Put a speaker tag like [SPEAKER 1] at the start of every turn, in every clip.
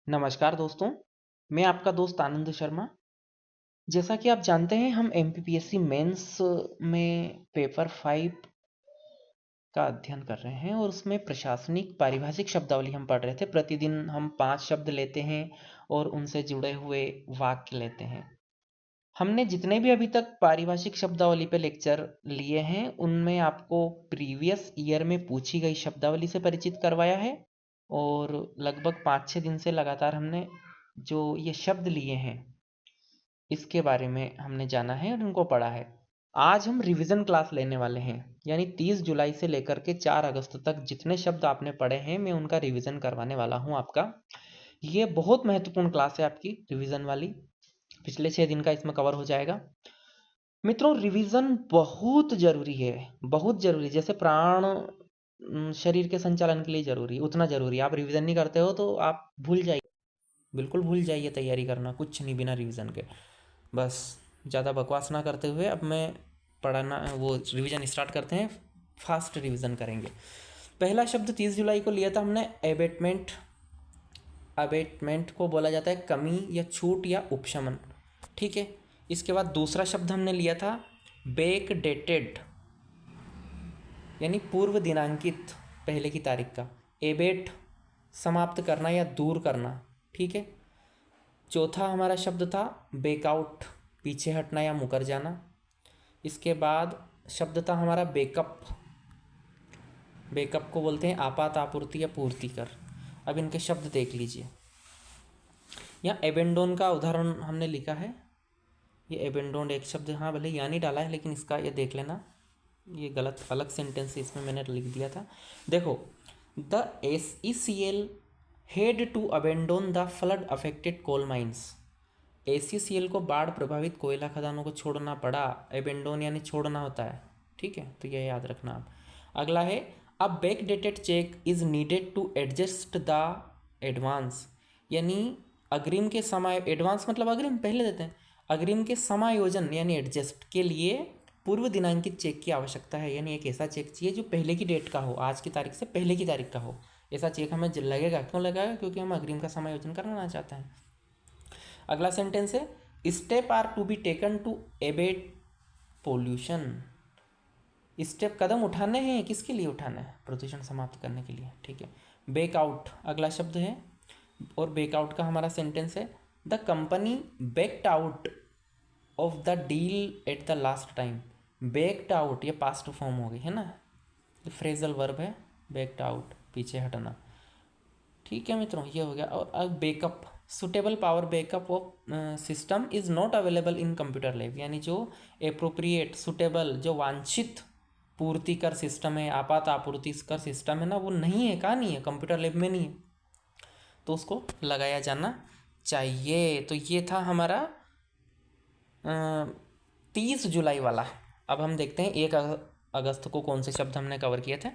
[SPEAKER 1] नमस्कार दोस्तों, मैं आपका दोस्त आनंद शर्मा। जैसा कि आप जानते हैं हम एमपीपीएससी मेंस में पेपर 5 का अध्ययन कर रहे हैं और उसमें प्रशासनिक पारिभाषिक शब्दावली हम पढ़ रहे थे। प्रतिदिन हम 5 शब्द लेते हैं और उनसे जुड़े हुए वाक्य लेते हैं। हमने जितने भी अभी तक पारिभाषिक शब्दावली पे लेक्चर लिए हैं उनमें आपको प्रीवियस ईयर में पूछी गई शब्दावली से परिचित करवाया है और लगभग 5-6 दिन से लगातार हमने जो ये शब्द लिए हैं इसके बारे में हमने जाना है और उनको पढ़ा है। आज हम रिवीजन क्लास लेने वाले हैं, यानी 30 जुलाई से लेकर के 4 अगस्त तक जितने शब्द आपने पढ़े हैं मैं उनका रिवीजन करवाने वाला हूं आपका। ये बहुत महत्वपूर्ण क्लास है आपकी रिवीजन वाली। पिछले 6 दिन का इसमें कवर हो जाएगा। मित्रों, रिवीजन बहुत जरूरी है, बहुत जरूरी। जैसे प्राण शरीर के संचालन के लिए जरूरी, उतना जरूरी। आप रिवीजन नहीं करते हो तो आप भूल जाइए, बिल्कुल भूल जाइए तैयारी करना, कुछ नहीं बिना रिवीजन के। बस ज़्यादा बकवास ना करते हुए अब मैं पढ़ाना वो रिवीजन स्टार्ट करते हैं। फास्ट रिवीजन करेंगे। पहला शब्द 30 जुलाई को लिया था हमने एबेटमेंट। अबेटमेंट को बोला जाता है कमी या छूट या उपशमन, ठीक है। इसके बाद दूसरा शब्द हमने लिया था बैक डेटेड, यानी पूर्व दिनांकित, पहले की तारीख का। एबेट समाप्त करना या दूर करना, ठीक है। चौथा हमारा शब्द था बैकआउट, पीछे हटना या मुकर जाना। इसके बाद शब्द था हमारा बैकअप। बैकअप को बोलते हैं आपात आपूर्ति या पूर्ति कर। अब इनके शब्द देख लीजिए। यहाँ एबेंडोन का उदाहरण हमने लिखा है। ये एबेंडोन एक शब्द, हाँ भले यहाँ नहीं डाला है लेकिन इसका ये देख लेना, ये गलत अलग सेंटेंस इसमें मैंने लिख दिया था। देखो, the SECL had to abandon the flood affected coal mines. ACCL को बाढ़ प्रभावित कोयला खदानों को छोड़ना पड़ा। एबेंडोन यानी छोड़ना होता है, ठीक है, तो यह याद रखना आप। अगला है a back dated cheque is needed to adjust the advance, यानी अग्रिम के समय, एडवांस मतलब अग्रिम पहले देते हैं, अग्रिम के समायोजन यानी एडजस्ट के लिए पूर्व दिनांकित चेक की आवश्यकता है। यानी एक ऐसा चेक चाहिए जो पहले की डेट का हो, आज की तारीख से पहले की तारीख का हो। ऐसा चेक हमें लगेगा। क्यों लगेगा? क्योंकि हम अग्रिम का समायोजन करना चाहते हैं। अगला सेंटेंस है step are to be taken to abate pollution. Step कदम उठाने हैं, किसके लिए उठाना है? प्रदूषण समाप्त करने के लिए, ठीक है। बैकआउट अगला शब्द है और बैकआउट का हमारा सेंटेंस है the company backed out of the deal at the last time. Backed out ये पास्ट फॉर्म हो गई है ना, फ्रेजल वर्ब है। बैक्ड आउट पीछे हटना, ठीक है मित्रों, ये हो गया। और अब backup, suitable power backup of system is not available in computer lab, यानी जो एप्रोप्रिएट, सुटेबल, जो वांछित पूर्ति कर सिस्टम है, आपात आपूर्ति कर सिस्टम है ना, वो नहीं है। कहाँ नहीं है? कंप्यूटर लैब में नहीं है, तो उसको लगाया जाना चाहिए। तो ये था हमारा 30 जुलाई वाला। अब हम देखते हैं 1 अगस्त को कौन से शब्द हमने कवर किए थे।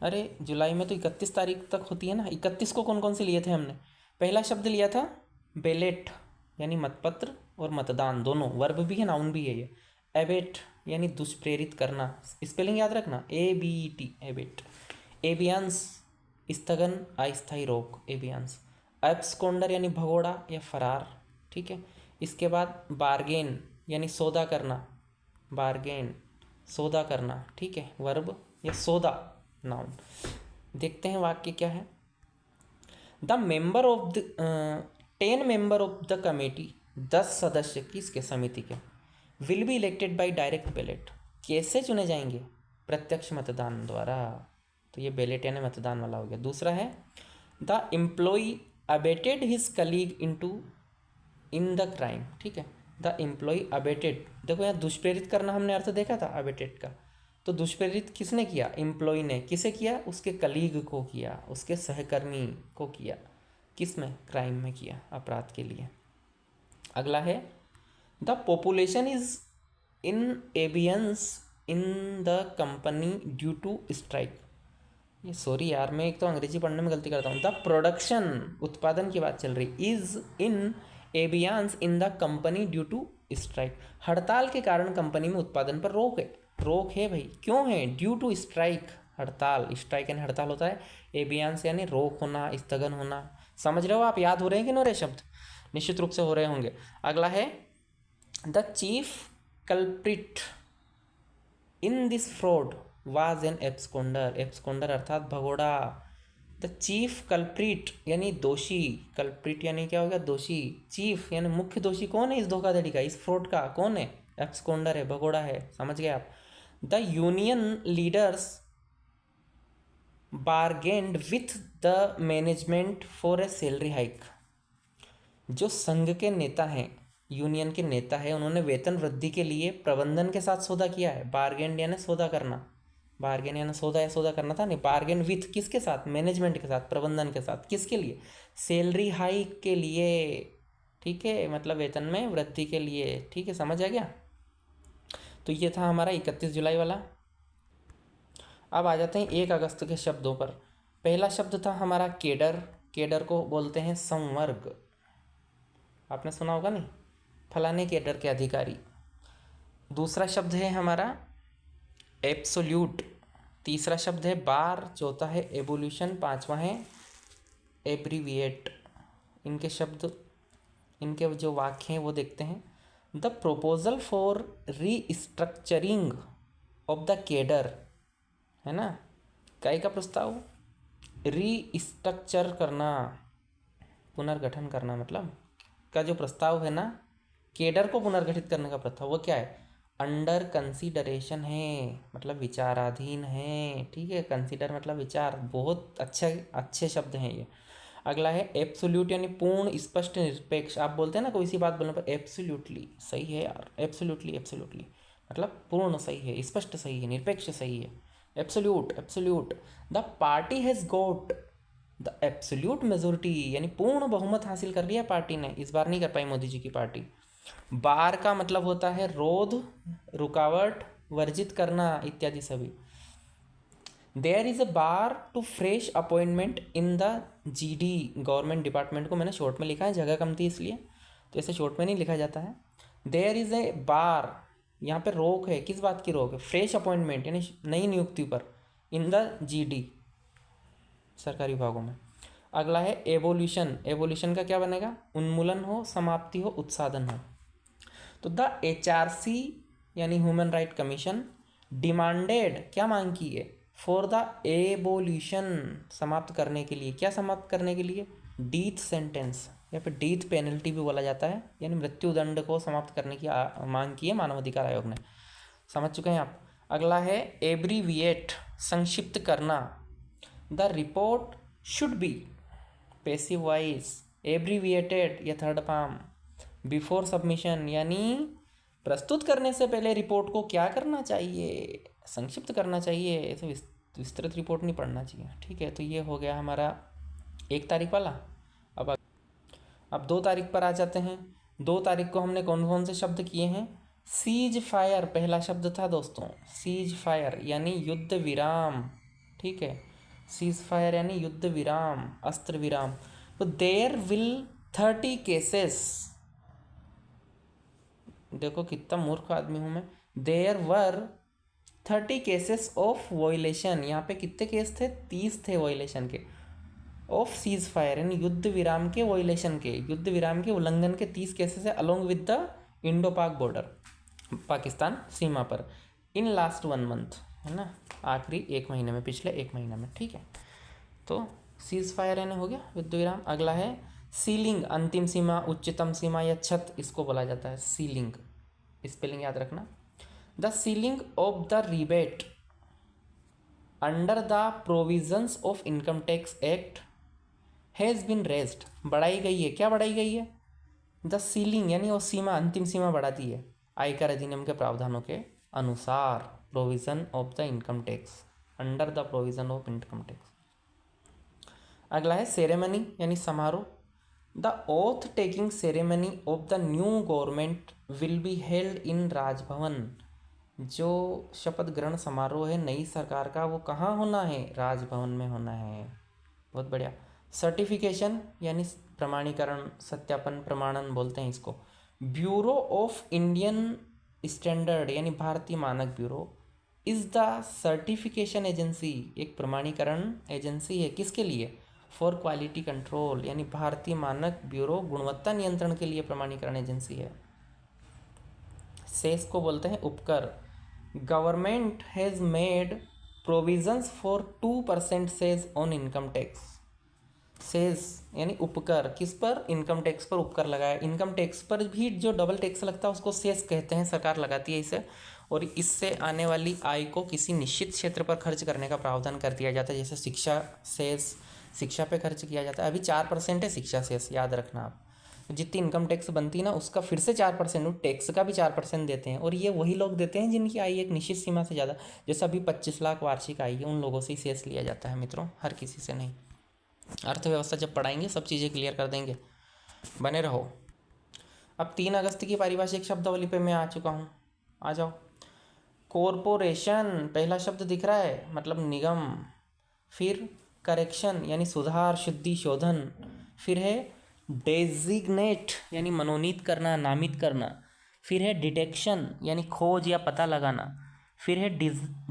[SPEAKER 1] अरे जुलाई में तो 31 तारीख तक होती है ना। 31 को कौन कौन से लिए थे हमने? पहला शब्द लिया था बैलेट, यानी मतपत्र और मतदान दोनों, वर्ब भी है नाउन भी है ये। एबेट यानी दुष्प्रेरित करना, स्पेलिंग याद रखना, ABET, एबेट। एबियंस स्थगन, अस्थायी रोक, एबियंस। एब्सकॉन्डर यानी भगोड़ा या फरार, ठीक है। इसके बाद बार्गेन यानी सौदा करना, बार्गेन सौदा करना, ठीक है, वर्ब या सौदा नाउन। देखते हैं वाक्य क्या है। The member of the 10 member of the committee, 10 सदस्य किसके? समिति के। Will be elected by direct ballot, कैसे चुने जाएंगे? प्रत्यक्ष मतदान द्वारा। तो ये बैलेट यानी मतदान वाला हो गया। दूसरा है the employee abetted his colleague in the crime, ठीक है। द एम्प्लॉई अबेटेड, देखो यहाँ दुष्प्रेरित करना हमने अर्थ देखा था अबेटेड का। तो दुष्प्रेरित किसने किया? एम्प्लॉय ने। किसे किया? उसके कलीग को किया, उसके सहकर्मी को किया। किस में? क्राइम में किया, अपराध के लिए। अगला है the population is in abeyance in the company due to strike. ये सॉरी यार, मैं एक तो अंग्रेजी पढ़ने में गलती करता हूँ। द प्रोडक्शन, उत्पादन की बात चल रही, is in abeyance in the company due to strike. हड़ताल के कारण कंपनी में उत्पादन पर रोक है। रोक है भाई, क्यों है? ड्यू टू स्ट्राइक, हड़ताल, स्ट्राइक यानी हड़ताल होता है। एबियंस यानी रोक होना, स्थगन होना, समझ रहे हो आप? याद हो रहे हैं कि नहीं हो रहे शब्द? निश्चित रूप से हो रहे होंगे। अगला है the chief culprit in this fraud was an absconder. Absconder अर्थात भगोड़ा। द चीफ कल्प्रिट यानी दोषी, कल्प्रिट यानी क्या हो गया? दोषी। चीफ यानी मुख्य दोषी कौन है इस धोखाधड़ी का, इस फ्रॉड का? कौन है? एब्सकॉन्डर है, भगोड़ा है। समझ गए आप? The union leaders bargained with the management for a salary hike. जो संघ के नेता हैं, यूनियन के नेता हैं, उन्होंने वेतन वृद्धि के लिए प्रबंधन के साथ सौदा किया है। बारगेन यानी सौदा करना, बारगेन यानी सौदा या सौदा करना था नहीं। बारगेन विथ किसके साथ? मैनेजमेंट के साथ, प्रबंधन के साथ। किसके लिए? सैलरी हाइक के लिए। ठीक है, मतलब वेतन में वृद्धि के लिए। ठीक है, समझ आ गया? तो ये था हमारा 31 जुलाई वाला। अब आ जाते हैं 1 अगस्त के शब्दों पर। पहला शब्द था हमारा केडर। केडर को बोलते हैं संवर्ग। आपने सुना होगा नहीं, फलाने केडर के अधिकारी। दूसरा शब्द है हमारा एब्सोल्यूट। तीसरा शब्द है बार। चौथा है एवोल्यूशन। पांचवा है एब्रीविएट। इनके शब्द, इनके जो वाक्य हैं वो देखते हैं। The proposal for restructuring of the cadre, है ना, काय का प्रस्ताव? रीस्ट्रक्चर करना, पुनर्गठन करना, मतलब का जो प्रस्ताव है ना, केडर को पुनर्गठित करने का प्रस्ताव, वो क्या है? अंडर कंसीडरेशन है, मतलब विचाराधीन है। ठीक है, कंसीडर मतलब विचार। बहुत अच्छे शब्द हैं ये। अगला है एब्सोल्यूट यानी पूर्ण, स्पष्ट, निरपेक्ष। आप बोलते हैं ना कोई सी बात बोलने पर एब्सोल्युटली सही है यार, एब्सोल्युटली, एब्सोल्युटली मतलब पूर्ण सही है, स्पष्ट सही है, निरपेक्ष सही है। Absolute, absolute. The party has got the absolute majority, यानी पूर्ण बहुमत हासिल कर लिया पार्टी ने। इस बार नहीं कर पाई मोदी जी की पार्टी। बार का मतलब होता है रोध, रुकावट, वर्जित करना इत्यादि सभी। There is a bar to fresh appointment in the GD, government department को मैंने शॉर्ट में लिखा है, जगह कम थी इसलिए, तो ऐसे शॉर्ट में नहीं लिखा जाता है। देयर इज़ ए बार, यहाँ पे रोक है। किस बात की रोक है? फ्रेश अपॉइंटमेंट यानी नई नियुक्ति पर। इन द जीडी, सरकारी विभागों में। अगला है एवोल्यूशन। एवोल्यूशन का क्या बनेगा? उन्मूलन हो, समाप्ति हो, उत्साधन हो। तो द एचआरसी यानी ह्यूमन राइट कमीशन डिमांडेड, क्या मांग की है? फॉर द एबोल्यूशन, समाप्त करने के लिए। क्या समाप्त करने के लिए? डीथ सेंटेंस या फिर डीथ पेनल्टी भी बोला जाता है, यानी मृत्युदंड को समाप्त करने की मांग की है मानवाधिकार आयोग ने। समझ चुके हैं आप? अगला है एब्रीविएट, संक्षिप्त करना। The report should be passive voice abbreviated या थर्ड फॉर्म बिफोर सबमिशन, यानी प्रस्तुत करने से पहले रिपोर्ट को क्या करना चाहिए? संक्षिप्त करना चाहिए, ऐसे विस्तृत रिपोर्ट नहीं पढ़ना चाहिए। ठीक है, तो ये हो गया हमारा 1 तारीख वाला। अब 2 तारीख पर आ जाते हैं। 2 तारीख को हमने कौन कौन से शब्द किए हैं? सीज फायर पहला शब्द था दोस्तों। सीज फायर यानी युद्ध विराम। ठीक है, सीज फायर यानी युद्ध विराम, अस्त्र विराम। तो देयर विल 30 केसेस, देखो कितना मूर्ख आदमी हूँ मैं। There were 30 cases of violation, यहाँ पे कितने केस थे? 30 थे वॉयलेशन के। ऑफ सीज फायर यानी युद्ध विराम के वॉयलेशन के, युद्ध विराम के उल्लंघन के 30 केसेस है अलोंग विद द इंडो पाक बॉर्डर, पाकिस्तान सीमा पर, इन लास्ट 1 मंथ, है ना, आखिरी 1 महीने में, पिछले 1 महीने में। ठीक है, तो सीज फायर यानी हो गया युद्ध विराम। अगला है सीलिंग, अंतिम सीमा, उच्चतम सीमा या छत, इसको बोला जाता है सीलिंग। स्पेलिंग याद रखना। The ceiling of the rebate under the provisions of income tax act has been raised, बढ़ाई गई है। क्या बढ़ाई गई है? द सीलिंग यानी वो सीमा, अंतिम सीमा बढ़ा दी है आयकर अधिनियम के प्रावधानों के अनुसार। Provision of the income tax, under the provision of income tax. अगला है सेरेमनी यानी समारोह। The oath taking ceremony of the new government will be held in Raj Bhavan, जो शपथ ग्रहण समारोह है नई सरकार का, वो कहाँ होना है? राजभवन में होना है। बहुत बढ़िया। सर्टिफिकेशन यानी प्रमाणीकरण, सत्यापन, प्रमाणन बोलते हैं इसको। ब्यूरो ऑफ इंडियन स्टैंडर्ड यानी भारतीय मानक bureau is the certification agency, एक प्रमाणीकरण एजेंसी है। किसके लिए? फॉर क्वालिटी कंट्रोल, यानी भारतीय मानक ब्यूरो गुणवत्ता नियंत्रण के लिए प्रमाणीकरण एजेंसी है। सेस को बोलते हैं उपकर। Government has made provisions for 2% says on income tax. Says यानी उपकर, किस पर? इनकम टैक्स पर उपकर लगाया। इनकम टैक्स पर भी जो डबल टैक्स लगता है उसको सेस कहते हैं, सरकार लगाती है इसे। और इससे आने वाली आय को किसी निश्चित क्षेत्र पर खर्च करने का प्रावधान कर दिया जाता है। जैसे शिक्षा सेस, शिक्षा पे खर्च किया जाता है। अभी 4% है शिक्षा सेस, याद रखना आप। जितनी इनकम टैक्स बनती है ना उसका फिर से 4%, टैक्स का भी 4% देते हैं। और ये वही लोग देते हैं जिनकी आय एक निश्चित सीमा से ज़्यादा, जैसे अभी 25 लाख वार्षिक आय है, उन लोगों से ही सेस लिया जाता है मित्रों, हर किसी से नहीं। अर्थव्यवस्था जब पढ़ाएंगे सब चीज़ें क्लियर कर देंगे, बने रहो। अब 3 अगस्त की पारिभाषिक शब्दावली पे मैं आ चुका हूँ, आ जाओ। कॉरपोरेशन, पहला शब्द दिख रहा है, मतलब निगम। फिर करेक्शन यानी सुधार, शुद्धि, शोधन। फिर है डेजिग्नेट यानी मनोनीत करना, नामित करना। फिर है डिटेक्शन यानी खोज या पता लगाना। फिर है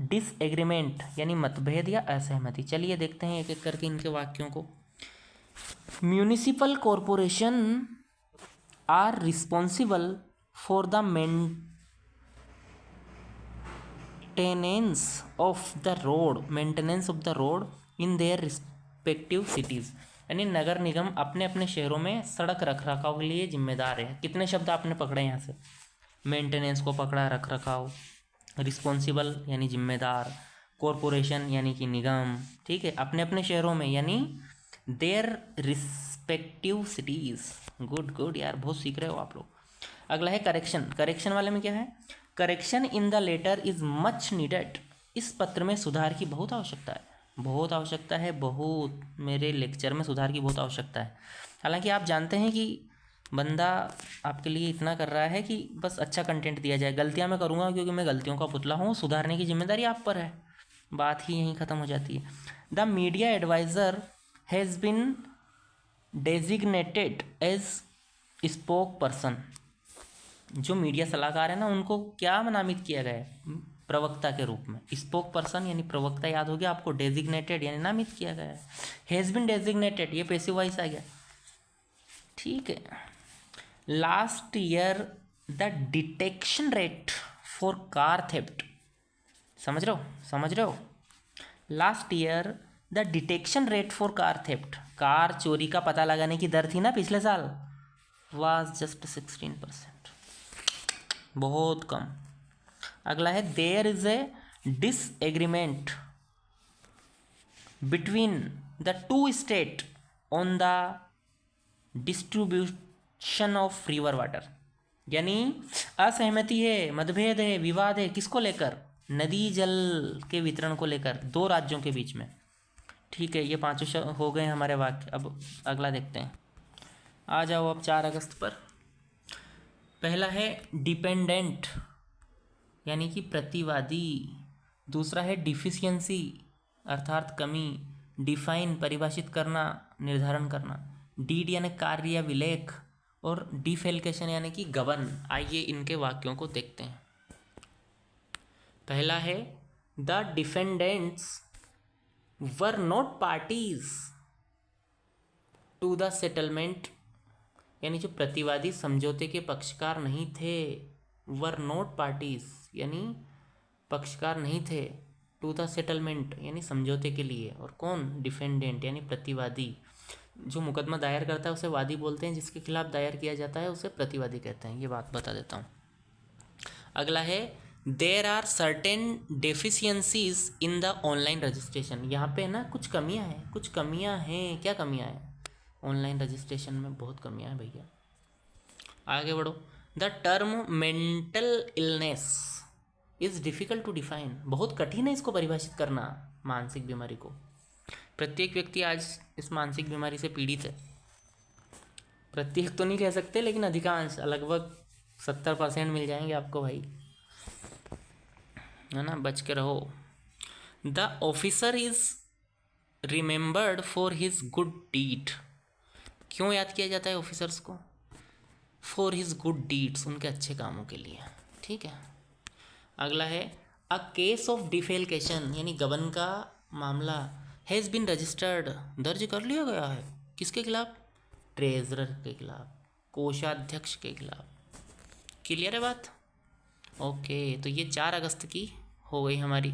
[SPEAKER 1] डिसएग्रीमेंट यानी मतभेद या असहमति। चलिए देखते हैं एक एक करके इनके वाक्यों को। Municipal corporation are responsible for the maintenance of the road in their respective cities. यानी नगर निगम अपने अपने शहरों में सड़क रख रखाव के लिए जिम्मेदार है। कितने शब्द आपने पकड़े यहाँ से? मेंटेनेंस को पकड़ा, रख रखाव, रिस्पॉन्सिबल यानी जिम्मेदार, कॉरपोरेशन यानी कि निगम, ठीक है, अपने अपने शहरों में यानी there respective cities. Good good यार, बहुत सीख रहे हो आप लोग। अगला है करेक्शन। करेक्शन वाले में क्या है? Correction in the letter is much needed. इस पत्र में सुधार की बहुत आवश्यकता है। बहुत आवश्यकता है, बहुत, मेरे लेक्चर में सुधार की बहुत आवश्यकता है। हालांकि आप जानते हैं कि बंदा आपके लिए इतना कर रहा है कि बस अच्छा कंटेंट दिया जाए। गलतियां मैं करूँगा क्योंकि मैं गलतियों का पुतला हूँ, सुधारने की जिम्मेदारी आप पर है। बात ही यहीं ख़त्म हो जाती है। The media adviser has been designated as spoke person. जो मीडिया सलाहकार है ना, उनको क्या नामित किया गया है? प्रवक्ता के रूप में। स्पोक पर्सन यानी प्रवक्ता, याद हो गया आपको। डेजिग्नेटेड यानी नामित किया गया है। हैज़ बिन डेजिग्नेटेड, ये पैसिव वॉइस आ गया, ठीक है। Last year the detection rate for car theft, समझ रहे हो, समझ रहे हो? Last year the detection rate for car theft, car चोरी का पता लगाने की दर थी ना पिछले साल, वाज जस्ट 16%, बहुत कम। अगला है there is a disagreement between the two state on the distribution of river water. यानी असहमति है, मतभेद है, विवाद है, किसको लेकर? नदी जल के वितरण को लेकर दो राज्यों के बीच में, ठीक है। ये पांचों हो गए हमारे वाक्य। अब अगला देखते हैं, आ जाओ अब 4 अगस्त पर। पहला है डिपेंडेंट यानी कि प्रतिवादी। दूसरा है डिफिशियंसी अर्थात कमी। डिफाइन परिभाषित करना, निर्धारण करना। डीड यानी कार्य या विलेख। और डिफेल्केशन यानी कि गबन। आइए इनके वाक्यों को देखते हैं। पहला है the defendants were not parties to the settlement, यानी जो प्रतिवादी समझौते के पक्षकार नहीं थे। वर नॉट पार्टीज यानी पक्षकार नहीं थे। टू द सेटलमेंट यानी समझौते के लिए। और कौन? डिफेंडेंट यानी प्रतिवादी। जो मुकदमा दायर करता है उसे वादी बोलते हैं, जिसके खिलाफ दायर किया जाता है उसे प्रतिवादी कहते हैं। ये बात बता देता हूँ। अगला है there are certain deficiencies in the online registration. यहाँ पे ना कुछ कमियाँ हैं, कुछ कमियाँ हैं। क्या कमियाँ हैं? ऑनलाइन रजिस्ट्रेशन में बहुत कमियाँ हैं भैया। आगे बढ़ो। The term mental illness is difficult to define. बहुत कठिन है इसको परिभाषित करना, मानसिक बीमारी को। प्रत्येक व्यक्ति आज इस मानसिक बीमारी से पीड़ित है। प्रत्येक तो नहीं कह सकते, लेकिन अधिकांश, लगभग 70% मिल जाएंगे आपको भाई, है ना, बच के रहो। The officer is remembered for his good deed. क्यों याद किया जाता है ऑफिसर्स को? फॉर हिज गुड डीड्स, उनके अच्छे कामों के लिए, ठीक है। अगला है अ केस ऑफ डिफेल्केशन यानी गबन का मामला
[SPEAKER 2] हैज़ बिन रजिस्टर्ड, दर्ज कर लिया गया है। किसके खिलाफ? ट्रेजरर के खिलाफ, कोषाध्यक्ष के खिलाफ। क्लियर है बात? ओके, तो ये 4 अगस्त की हो गई हमारी।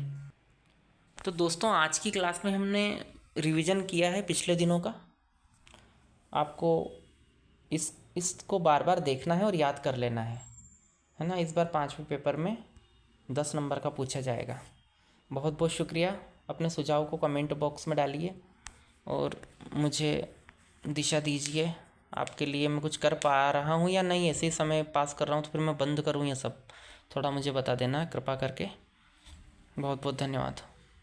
[SPEAKER 2] तो दोस्तों आज की क्लास में हमने रिवीजन किया है पिछले दिनों का। आपको इसको बार बार देखना है और याद कर लेना है ना। इस बार 5वें पेपर में 10 नंबर का पूछा जाएगा। बहुत बहुत शुक्रिया। अपने सुझाव को कमेंट बॉक्स में डालिए और मुझे दिशा दीजिए। आपके लिए मैं कुछ कर पा रहा हूँ या नहीं, ऐसे ही समय पास कर रहा हूँ तो फिर मैं बंद करूँ ये सब, थोड़ा मुझे बता देना कृपा करके। बहुत बहुत धन्यवाद।